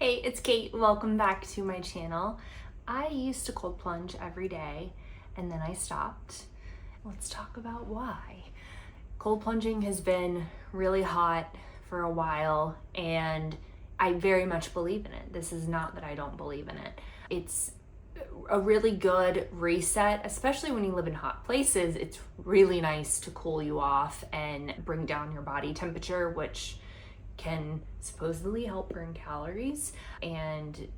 Hey, it's Kate. Welcome back to my channel. I used to cold plunge every day and then I stopped. Let's talk about why. Cold plunging has been really hot for a while and I very much believe in it. This is not that I don't believe in it. It's a really good reset, especially when you live in hot places. It's really nice to cool you off and bring down your body temperature, which can supposedly help burn calories and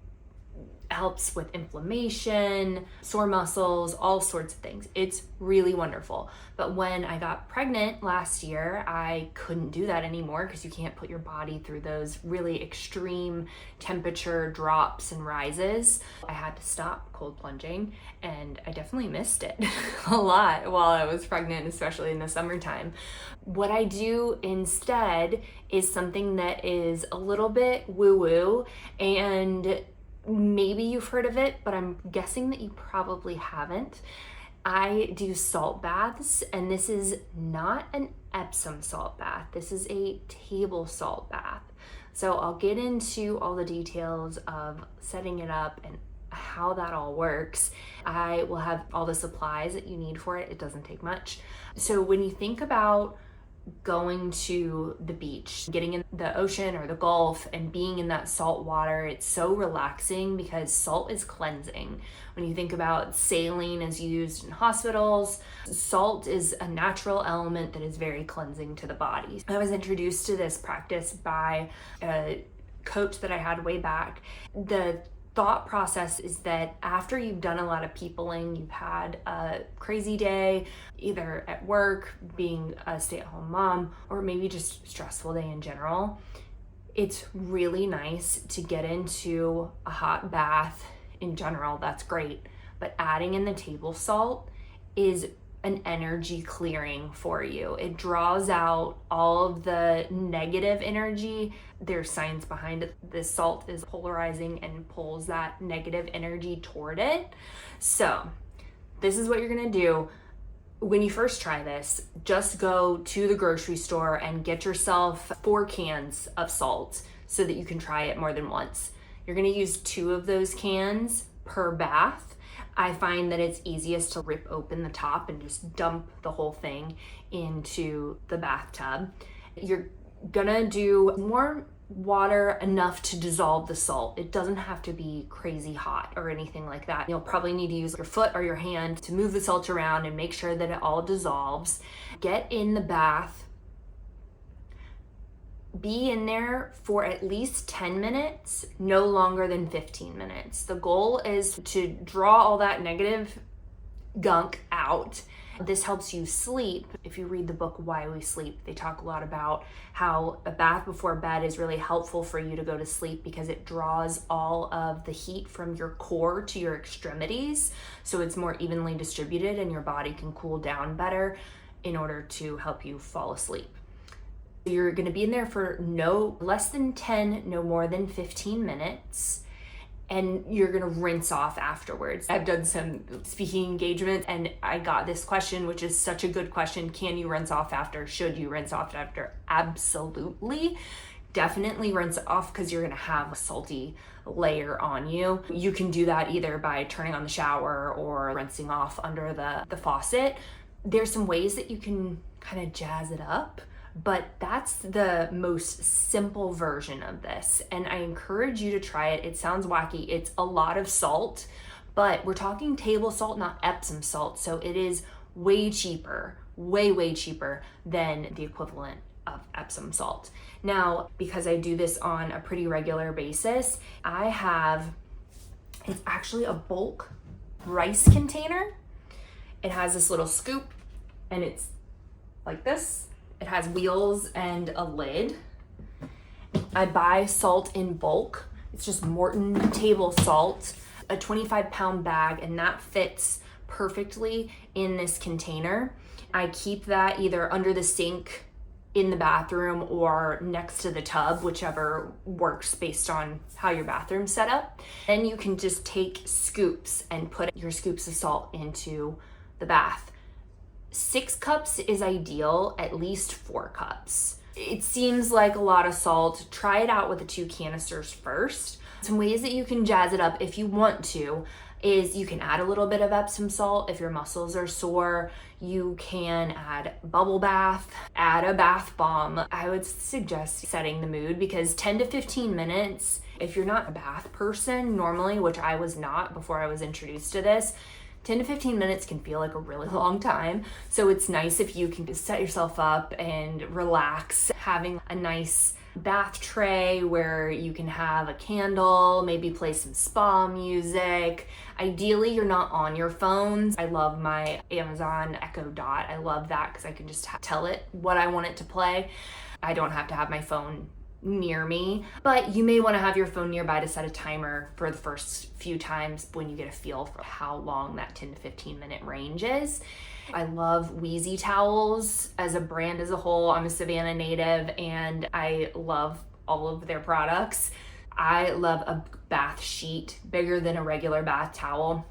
helps with inflammation, sore muscles, all sorts of things. It's really wonderful. But when I got pregnant last year, I couldn't do that anymore because you can't put your body through those really extreme temperature drops and rises. I had to stop cold plunging and I definitely missed it a lot while I was pregnant, especially in the summertime. What I do instead is something that is a little bit woo-woo, and maybe you've heard of it, but I'm guessing that you probably haven't. I do salt baths, and this is not an Epsom salt bath. This is a table salt bath. So I'll get into all the details of setting it up and how that all works. I will have all the supplies that you need for it. It doesn't take much. So when you think about going to the beach, getting in the ocean or the Gulf and being in that salt water, it's so relaxing because salt is cleansing. When you think about saline is used in hospitals, salt is a natural element that is very cleansing to the body. I was introduced to this practice by a coach that I had way back. The thought process is that after you've done a lot of peopling, you've had a crazy day, either at work, being a stay-at-home mom, or maybe just stressful day in general, it's really nice to get into a hot bath in general. That's great. But adding in the table salt is an energy clearing for you. It draws out all of the negative energy. There's science behind it. The salt is polarizing and pulls that negative energy toward it. So this is what you're gonna do. When you first try this, just go to the grocery store and get yourself 4 cans of salt so that you can try it more than once. You're gonna use 2 of those cans per bath. I find that it's easiest to rip open the top and just dump the whole thing into the bathtub. You're gonna do more water enough to dissolve the salt. It doesn't have to be crazy hot or anything like that. You'll probably need to use your foot or your hand to move the salt around and make sure that it all dissolves. Get in the bath. Be in there for at least 10 minutes, no longer than 15 minutes. The goal is to draw all that negative gunk out. This helps you sleep. If you read the book Why We Sleep, they talk a lot about how a bath before bed is really helpful for you to go to sleep because it draws all of the heat from your core to your extremities, so it's more evenly distributed and your body can cool down better in order to help you fall asleep. You're gonna be in there for no less than 10, no more than 15 minutes, and you're gonna rinse off afterwards. I've done some speaking engagements and I got this question, which is such a good question. Can you rinse off after? Should you rinse off after? Absolutely. Definitely rinse off because you're gonna have a salty layer on you. You can do that either by turning on the shower or rinsing off under the faucet. There's some ways that you can kind of jazz it up, but that's the most simple version of this. And I encourage you to try it. It sounds wacky. It's a lot of salt, but we're talking table salt, not Epsom salt. So it is way cheaper, way cheaper than the equivalent of Epsom salt. Now, because I do this on a pretty regular basis, it's actually a bulk rice container. It has this little scoop and it's like this. It has wheels and a lid. I buy salt in bulk. It's just Morton table salt, a 25-pound bag, and that fits perfectly in this container. I keep that either under the sink in the bathroom or next to the tub, whichever works based on how your bathroom's set up. Then you can just take scoops and put your scoops of salt into the bath. 6 cups is ideal, at least 4 cups. It seems like a lot of salt. Try it out with the 2 canisters first. Some ways that you can jazz it up if you want to is you can add a little bit of Epsom salt if your muscles are sore. You can add bubble bath, add a bath bomb. I would suggest setting the mood because 10 to 15 minutes, if you're not a bath person normally, which I was not before I was introduced to this, 10 to 15 minutes can feel like a really long time. So it's nice if you can just set yourself up and relax, having a nice bath tray where you can have a candle, maybe play some spa music. Ideally, you're not on your phones. I love my Amazon Echo Dot. I love that because I can just tell it what I want it to play. I don't have to have my phone near me, but you may want to have your phone nearby to set a timer for the first few times when you get a feel for how long that 10 to 15 minute range is. I love Wheezy towels as a brand as a whole. I'm a Savannah native and I love all of their products. I love a bath sheet bigger than a regular bath towel.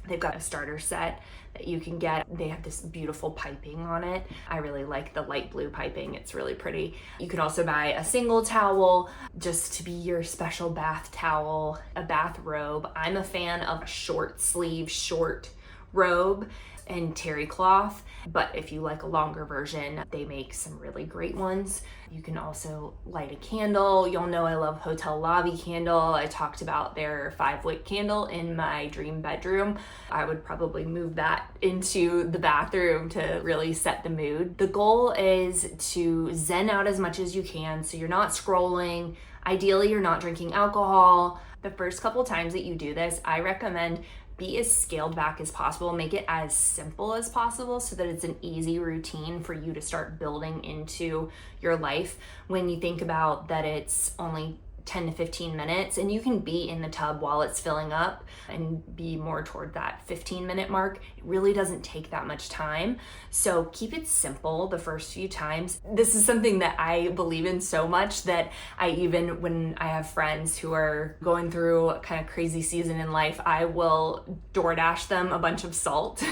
They've got a starter set that you can get. They have this beautiful piping on it. I really like the light blue piping. It's really pretty. You can also buy a single towel just to be your special bath towel, a bath robe. I'm a fan of a short sleeve, short robe and terry cloth, but if you like a longer version, they make some really great ones. You can also light a candle. You'll know I love Hotel Lobby candle. I talked about their 5-wick candle in my dream bedroom. I would probably move that into the bathroom to really set the mood. The goal is to zen out as much as you can so you're not scrolling. Ideally, you're not drinking alcohol. The first couple times that you do this, I recommend be as scaled back as possible. Make it as simple as possible so that it's an easy routine for you to start building into your life. When you think about that it's only 10 to 15 minutes and you can be in the tub while it's filling up and be more toward that 15-minute mark. It really doesn't take that much time. So keep it simple the first few times. This is something that I believe in so much that I even, when I have friends who are going through a kind of crazy season in life, I will DoorDash them a bunch of salt.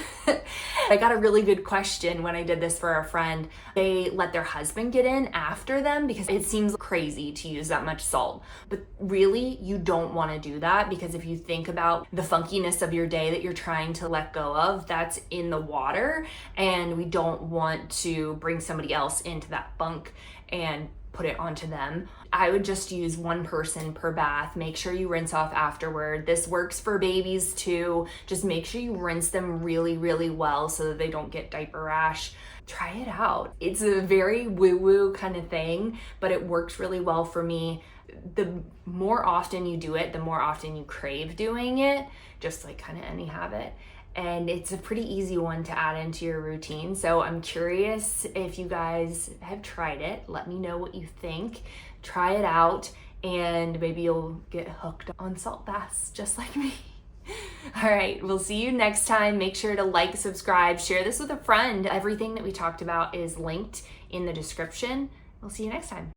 I got a really good question when I did this for a friend. They let their husband get in after them because it seems crazy to use that much salt. But really, you don't want to do that because if you think about the funkiness of your day that you're trying to let go of, that's in the water, and we don't want to bring somebody else into that funk and put it onto them. I would just use one person per bath. Make sure you rinse off afterward. This works for babies too. Just make sure you rinse them really, really well so that they don't get diaper rash. Try it out. It's a very woo-woo kind of thing, but it works really well for me. The more often you do it, the more often you crave doing it, just like kind of any habit. And it's a pretty easy one to add into your routine. So I'm curious if you guys have tried it. Let me know what you think. Try it out and maybe you'll get hooked on salt baths just like me. All right, we'll see you next time. Make sure to like, subscribe, share this with a friend. Everything that we talked about is linked in the description. We'll see you next time.